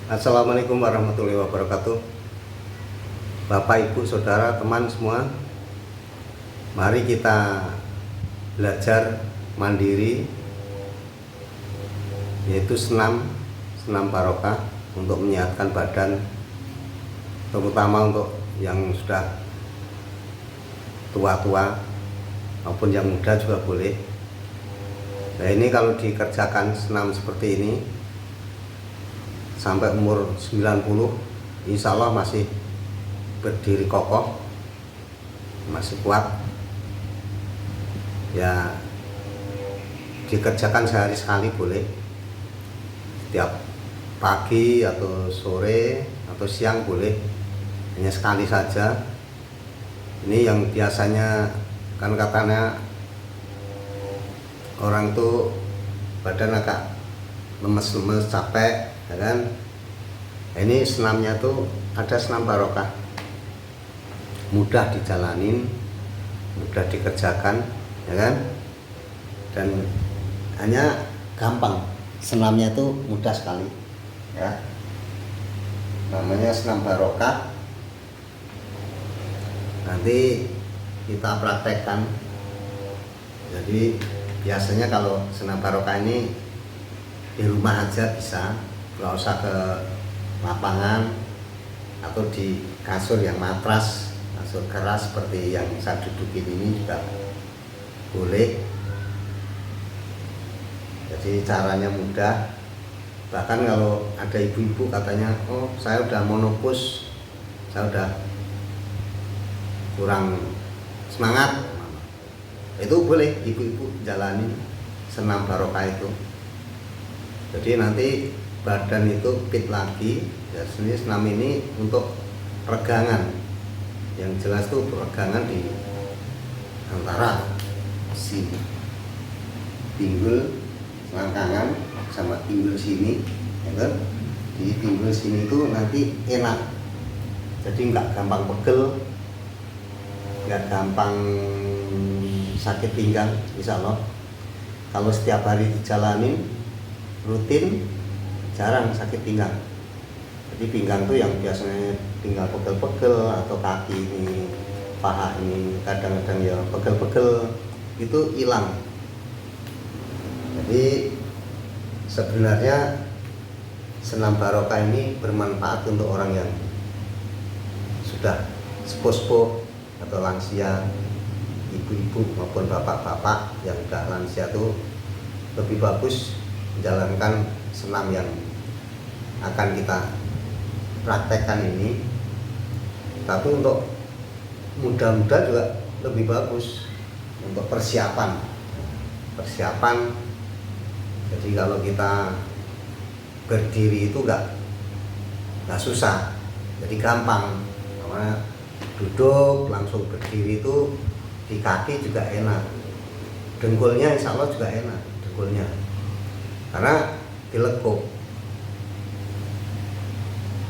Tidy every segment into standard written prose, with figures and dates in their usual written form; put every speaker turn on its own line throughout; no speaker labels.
Assalamualaikum warahmatullahi wabarakatuh. Bapak, Ibu, Saudara, teman semua, mari kita belajar mandiri, yaitu senam barokah untuk menyehatkan badan, terutama untuk yang sudah tua-tua maupun yang muda juga boleh. Nah, ini kalau dikerjakan senam seperti ini sampai umur 90, insya Allah masih berdiri kokoh, masih kuat. Ya, dikerjakan sehari sekali boleh, setiap pagi atau sore atau siang boleh, hanya sekali saja. Ini yang biasanya kan katanya orang tuh badan agak lemes-lemes, capek, ya kan? Ini senamnya tuh ada senam barokah, mudah dijalanin, mudah dikerjakan, ya kan? Dan hanya gampang, senamnya tuh mudah sekali, ya. Namanya senam barokah. Nanti kita praktekkan. Jadi biasanya kalau senam barokah ini di rumah aja bisa, nggak usah ke lapangan atau di kasur yang matras, kasur keras seperti yang saya dudukin ini juga boleh. Jadi caranya mudah. Bahkan kalau ada ibu-ibu katanya, oh saya udah menopause, saya udah kurang semangat, itu boleh ibu-ibu jalanin senam barokah itu. Jadi nanti badan itu fit lagi. Ya, senam ini untuk peregangan, yang jelas tuh peregangan di antara sini, pinggul selangkangan sama pinggul sini, ya kan? Di pinggul sini itu nanti enak, jadi nggak gampang pegel, nggak gampang sakit pinggang, insya Allah. Kalau setiap hari dijalanin rutin, jarang sakit pinggang. Jadi pinggang tuh yang biasanya tinggal pegel-pegel, atau kaki ini, paha ini kadang-kadang ya pegel-pegel, itu hilang. Jadi sebenarnya senam barokah ini bermanfaat untuk orang yang sudah sepuh-sepuh atau lansia, ibu-ibu maupun bapak-bapak yang sudah lansia tuh lebih bagus menjalankan senam yang akan kita praktekkan ini. Tapi untuk muda-muda juga lebih bagus untuk persiapan. Jadi kalau kita berdiri itu nggak susah, jadi gampang. Karena duduk langsung berdiri itu di kaki juga enak, dengkulnya insya Allah juga enak, dengkulnya karena dilekuk.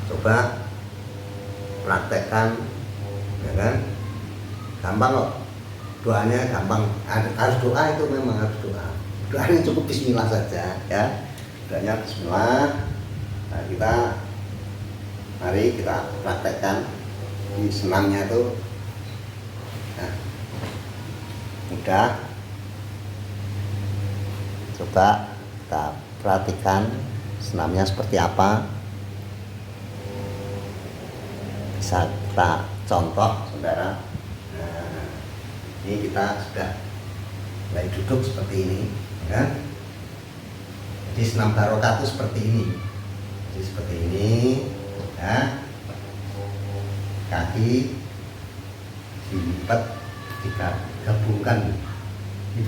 Coba praktekkan, ya kan? Gampang kok, doanya gampang. Harus doa, itu memang harus doa. Doanya cukup bismillah saja, ya. Doanya bismillah. Nah, mari kita praktekkan di senamnya tuh. Nah, mudah. Coba kita perhatikan senamnya seperti apa. Bisa kita contoh, saudara. Nah, ini kita sudah mulai duduk seperti ini, ya. Jadi senam barokah itu seperti ini. Jadi seperti ini, ya. Kaki dilipat, digabungkan. Jadi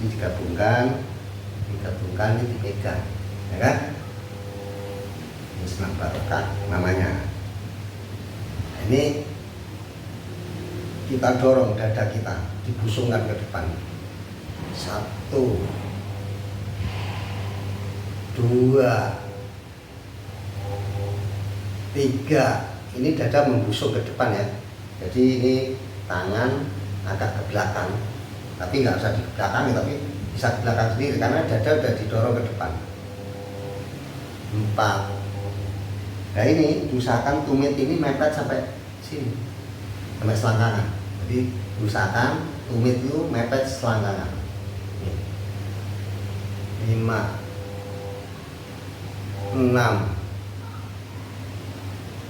digabungkan, ini dipegang, ya kan? Ini senam barokah namanya. Nah, ini kita dorong dada kita, dibusungkan ke depan. 1, 2, 3. Ini dada membusuk ke depan, ya. Jadi ini tangan agak ke belakang, tapi nggak usah di belakang, tapi bisa ke belakang sendiri karena dada udah didorong ke depan. 4. Nah ini usahakan tumit ini mepet sampai sini, sampai selangkangan. Jadi usahakan tumit itu mepet selangkangan. 5, 6,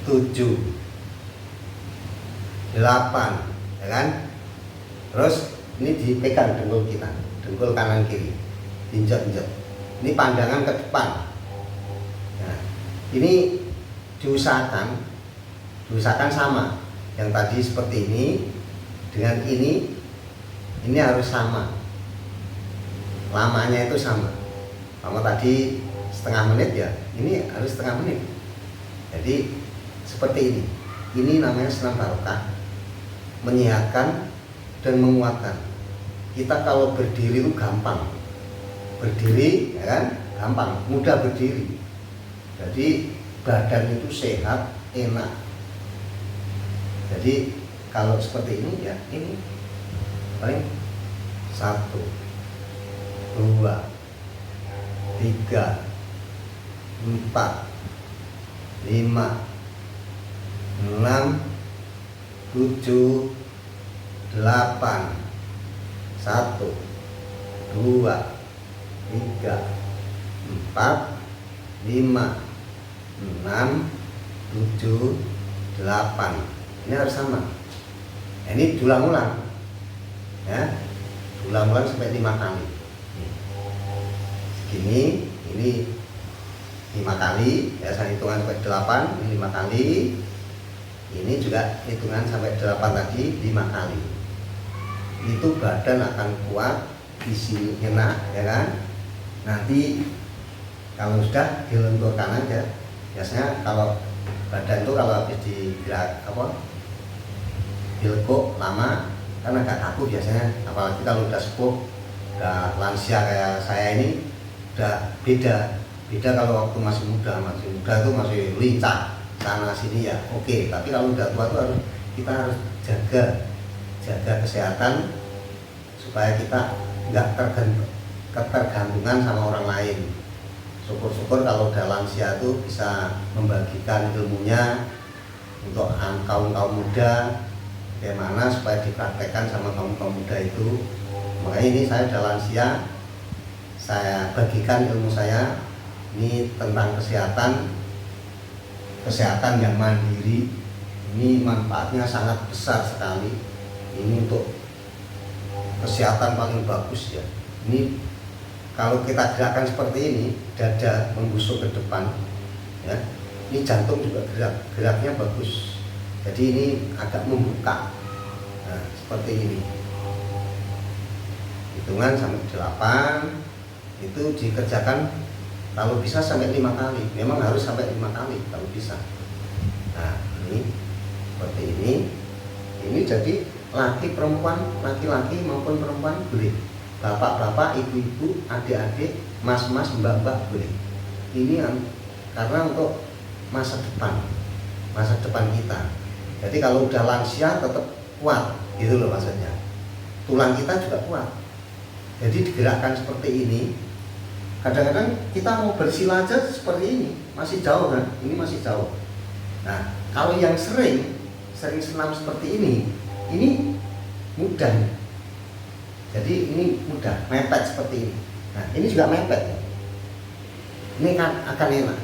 7, 8, ya kan? Terus ini dipegang dengkul kita, dengkul kanan kiri, injak-injak. Ini pandangan ke depan. Nah, ini diusahakan sama. Yang tadi seperti ini dengan ini harus sama. Lamanya itu sama. Kalau tadi setengah menit ya, ini harus setengah menit. Jadi seperti ini. Ini namanya senam barokah, menyehatkan dan menguatkan. Kita kalau berdiri itu gampang. Berdiri ya kan? Gampang, mudah berdiri. Jadi badan itu sehat, enak. Jadi kalau seperti ini ya ini paling 1, 2, 3, 4, 5, 6, 7, 8, 1, 2, 3, 4, 5, 6, 7, 8. Ini harus sama. Ini diulang-ulang ya, diulang-ulang sampai 5 kali. Segini, ini 5 kali ya, saya hitungan sampai 8, ini 5 kali. Ini juga hitungan sampai 8 tadi 5 kali. Itu badan akan kuat, isi enak ya kan. Nanti kalau sudah dilenturkan aja. Biasanya kalau badan itu kalau habis digerak dilekuk lama kan agak kaku biasanya, apalagi kalau udah sepuh, udah lansia kayak saya ini, udah beda kalau waktu masih muda itu masih lincah sana sini ya oke. Tapi kalau udah tua tuh kita harus jaga kesehatan supaya kita nggak ketergantungan sama orang lain. Syukur-syukur kalau udah lansia tuh bisa membagikan ilmunya untuk kaum muda, bagaimana supaya dipraktekkan sama kaum muda itu. Makanya ini saya udah lansia, saya bagikan ilmu saya ini tentang kesehatan yang mandiri. Ini manfaatnya sangat besar sekali. Ini untuk kesehatan paling bagus ya. Ini kalau kita gerakan seperti ini, dada membusuk ke depan ya. Ini jantung juga geraknya bagus. Jadi ini agak membuka. Nah, seperti ini. Hitungan sampai 8 itu dikerjakan kalau bisa sampai 5 kali. Memang harus sampai 5 kali kalau bisa. Nah, ini seperti ini. Ini jadi laki-laki maupun perempuan boleh. Bapak-bapak, ibu-ibu, adik-adik, mas-mas, mbak-mbak boleh. Ini karena untuk masa depan kita. Jadi kalau udah lansia tetap kuat, gitu loh maksudnya. Tulang kita juga kuat. Jadi digerakkan seperti ini. Kadang-kadang kita mau bersila aja seperti ini, masih jauh kan? Ini masih jauh. Nah, kalau yang sering senam seperti ini mudah. Jadi ini mudah, mepet seperti ini. Nah, ini juga mepet. Ini kan akan enak.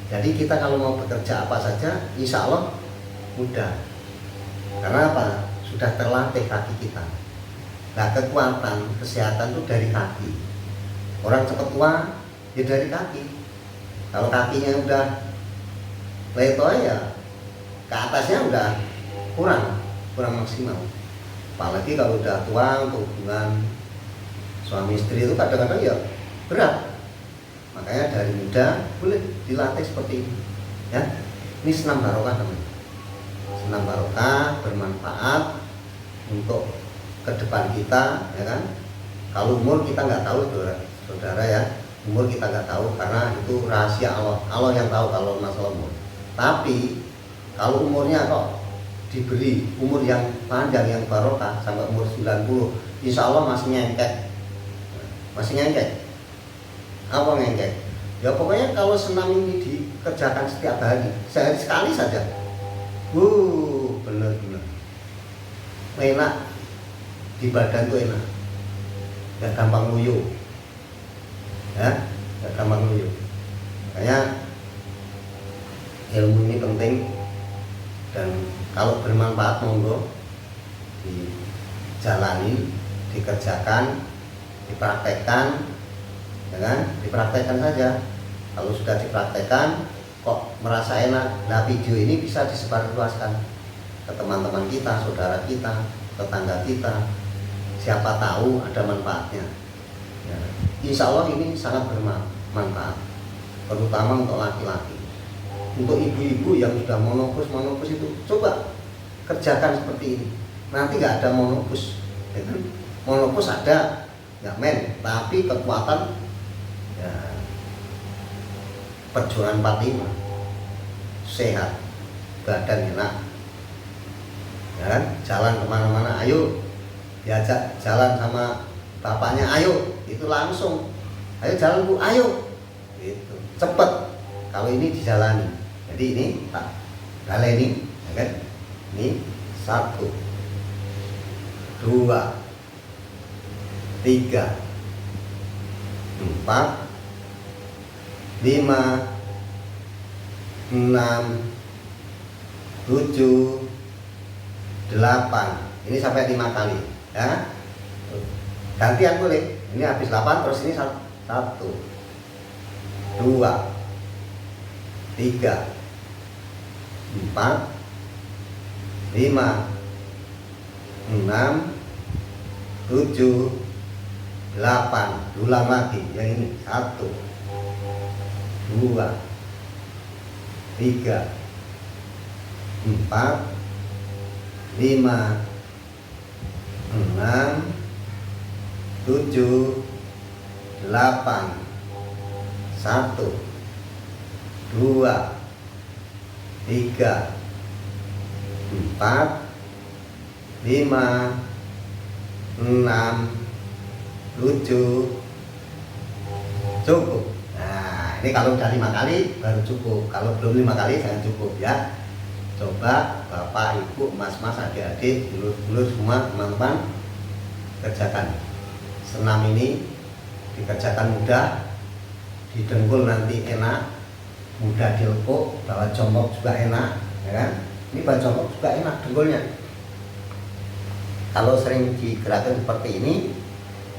Jadi kita kalau mau bekerja apa saja, insya Allah mudah. Karena apa? Sudah terlatih kaki kita. Nah, kekuatan kesehatan itu dari kaki. Orang cepat tua ya dari kaki. Kalau kakinya udah letoy ya ke atasnya udah kurang maksimal. Apalagi kalau udah tua, untuk hubungan suami istri itu kadang-kadang ya berat. Makanya dari muda boleh dilatih seperti ini ya. Ini senam barokah teman. Senam barokah bermanfaat untuk ke depan kita ya kan. Kalau umur kita nggak tahu saudara ya, umur kita nggak tahu karena itu rahasia Allah yang tahu kalau masalah umur. Tapi kalau umurnya kok diberi umur yang panjang yang barokah sampai umur 90, insya Allah masih ngengkek. Apa ngengkek? Ya pokoknya kalau senam ini dikerjakan setiap hari, sehari sekali saja, bener-bener enak di badan tuh, enak, gak gampang loyo, ya, gak gampang loyo. Makanya ilmu ini penting, dan kalau bermanfaat monggo dijalani, dikerjakan, dipraktekkan, ya kan? Dipraktekkan saja. Kalau sudah dipraktekkan kok merasa enak, nah video ini bisa disebarluaskan ke teman-teman kita, saudara kita, tetangga kita, siapa tahu ada manfaatnya. Ya. Insya Allah ini sangat bermanfaat, terutama untuk laki-laki. Untuk ibu-ibu yang sudah monopus itu, coba kerjakan seperti ini. Nanti nggak ada monopus, ya kan? Monopus ada, ya men, tapi kekuatan, ya, perjuangan 45, sehat, badan enak, ya kan? Jalan kemana-mana, ayo diajak jalan sama bapaknya, ayo, itu langsung, ayo jalan bu, ayo, gitu, cepet kalau ini dijalani. Jadi ini tak baleni, ya kan? Ini 1, 2, 3, 4, 5, 6, 7, 8. Ini sampai 5 kali, ya. Gantian boleh. Ini habis 8 terus ini 1, 2, 3, 4, 5, 6, 7, 8. Ulang lagi. Yang ini 1, 2, 3, 4, 5, 6, 7, 8. 1, 2, 3, 4, 5, 6, 7. Cukup. Nah, ini kalau udah 5 kali baru cukup. Kalau belum 5 kali jangan cukup, ya. Coba bapak, ibu, mas-mas, adik-adik, dulur-dulur semua teman-teman kerjakan. Senam ini dikerjakan mudah, didengkul nanti enak, mudah dilekuk, bawa jongkok juga enak, ya kan? Ini bawa jongkok juga enak dengkulnya. Kalau sering digerakkan seperti ini,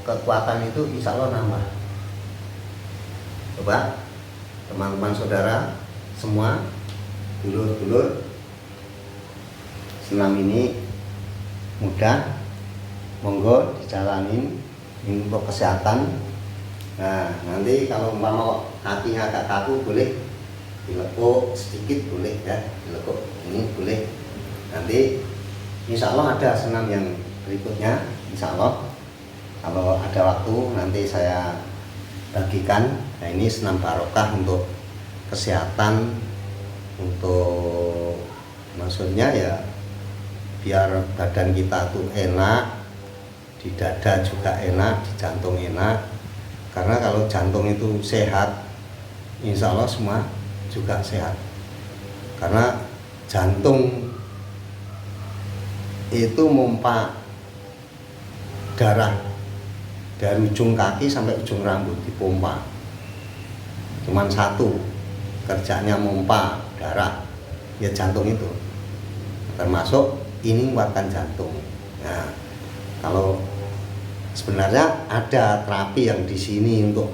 kekuatan itu insya Allah nambah. Coba teman-teman saudara semua, dulur-dulur, senam ini mudah, monggo dijalanin untuk kesehatan. Nah, nanti kalau umpama kakinya agak kaku boleh dilekuk sedikit, boleh ya, dilekuk ini boleh. Nanti insya Allah ada senam yang berikutnya, insya Allah kalau ada waktu nanti saya bagikan. Nah, ini senam barokah untuk kesehatan, untuk maksudnya ya biar badan kita tuh enak, di dada juga enak, di jantung enak. Karena kalau jantung itu sehat, insya Allah semua juga sehat. Karena jantung itu mompa darah dari ujung kaki sampai ujung rambut, dipompa. Cuman satu kerjanya mompa darah, ya jantung itu. Termasuk ini menguatkan jantung. Nah, kalau sebenarnya ada terapi yang di sini untuk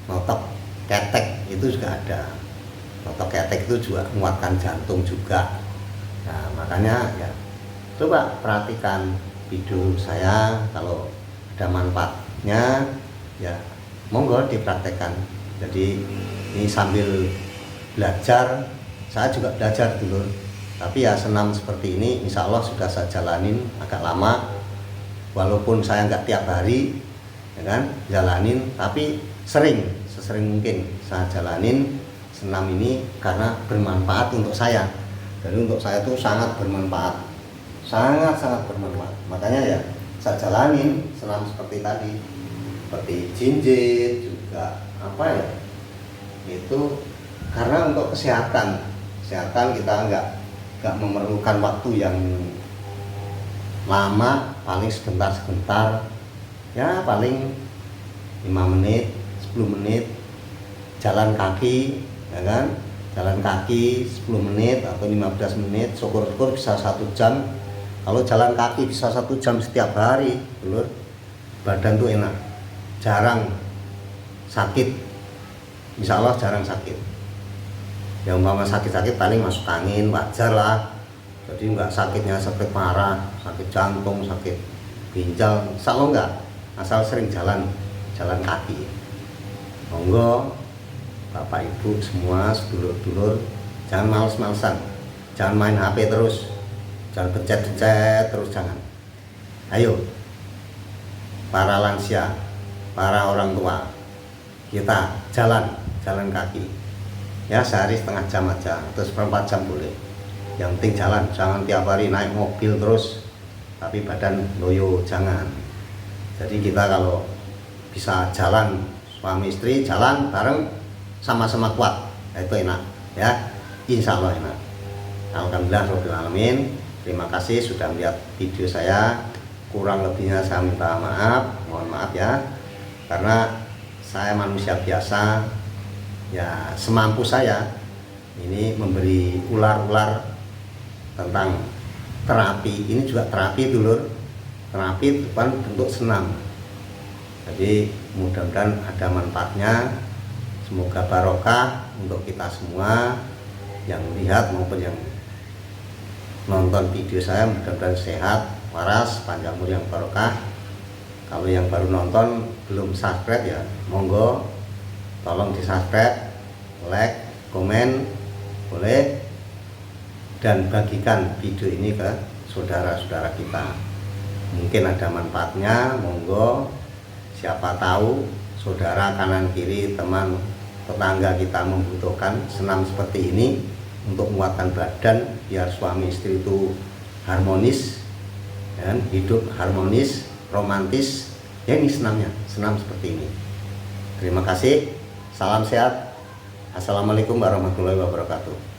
otot ketek itu juga ada. Otot ketek itu juga menguatkan jantung juga. Nah, makanya ya coba perhatikan video saya, kalau ada manfaatnya ya monggo dipraktekkan. Jadi ini sambil belajar, saya juga belajar dulu. Tapi ya senam seperti ini insya Allah sudah saya jalanin agak lama, walaupun saya nggak tiap hari, ya kan, jalanin, tapi sesering mungkin saya jalanin senam ini karena bermanfaat untuk saya. Jadi untuk saya itu sangat bermanfaat, sangat bermanfaat. Makanya ya saya jalanin senam seperti tadi, seperti jinjit juga, apa ya, itu karena untuk kesehatan kita nggak memerlukan waktu yang lama, paling sebentar ya, paling 5 menit 10 menit jalan kaki, ya kan, jalan kaki 10 menit atau 15 menit, syukur-syukur bisa 1 jam. Kalau jalan kaki bisa 1 jam setiap hari, dulur, badan tuh enak, jarang sakit, insya Allah jarang sakit. Ya umpama sakit-sakit paling masuk angin, wajar lah. Jadi nggak sakitnya sakit parah, sakit jantung, sakit ginjal, insya Allah nggak, asal sering jalan kaki. Monggo Bapak Ibu semua, sedulur-dulur, jangan males-malesan, jangan main HP terus, jangan pencet-pencet terus, jangan. Ayo para lansia, para orang tua, kita jalan kaki ya, sehari setengah jam aja atau 1/4 jam boleh, yang penting jalan. Jangan tiap hari naik mobil terus tapi badan loyo, jangan. Jadi kita kalau bisa jalan, suami istri jalan bareng sama-sama kuat, itu enak ya, insya Allah enak. Alhamdulillah rabbil alamin. Terima kasih sudah melihat video saya, kurang lebihnya saya minta maaf, mohon maaf ya, karena saya manusia biasa ya, semampu saya ini memberi ular-ular tentang terapi. Ini juga terapi dulur, terapi bukan bentuk senam. Jadi mudah-mudahan ada manfaatnya, semoga barokah untuk kita semua yang lihat maupun yang nonton video saya. Mudah-mudahan sehat, waras, panjang umur yang barokah. Kalau yang baru nonton belum subscribe ya, monggo tolong di subscribe, like, komen, boleh, dan bagikan video ini ke saudara-saudara kita. Mungkin ada manfaatnya, monggo. Siapa tahu saudara kanan kiri, teman tetangga kita membutuhkan senam seperti ini untuk menguatkan badan biar suami istri itu harmonis dan hidup harmonis, romantis. Ya, ini senamnya, senam seperti ini. Terima kasih. Salam sehat. Assalamualaikum warahmatullahi wabarakatuh.